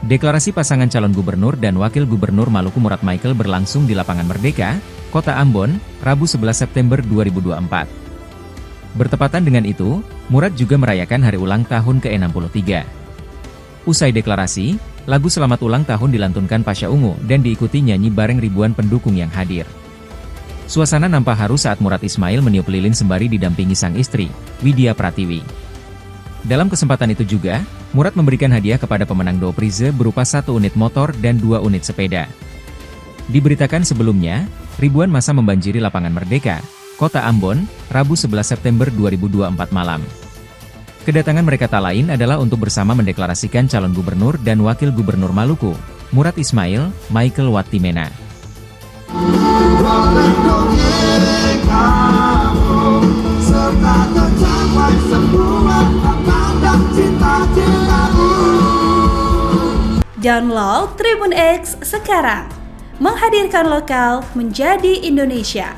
Deklarasi pasangan calon gubernur dan wakil gubernur Maluku Murad Michael berlangsung di Lapangan Merdeka, Kota Ambon, Rabu 11 September 2024. Bertepatan dengan itu, Murad juga merayakan hari ulang tahun ke-63. Usai deklarasi, lagu selamat ulang tahun dilantunkan Pasha Ungu dan diikuti nyanyi bareng ribuan pendukung yang hadir. Suasana nampak haru saat Murad Ismail meniup lilin sembari didampingi sang istri, Widya Pratiwi. Dalam kesempatan itu juga, Murad memberikan hadiah kepada pemenang door prize berupa 1 unit motor dan 2 unit sepeda. Diberitakan sebelumnya, ribuan massa membanjiri Lapangan Merdeka, Kota Ambon, Rabu 11 September 2024 malam. Kedatangan mereka tak lain adalah untuk bersama mendeklarasikan calon gubernur dan wakil gubernur Maluku, Murad Ismail, Michael Watimena. Download Tribun X sekarang, menghadirkan lokal menjadi Indonesia.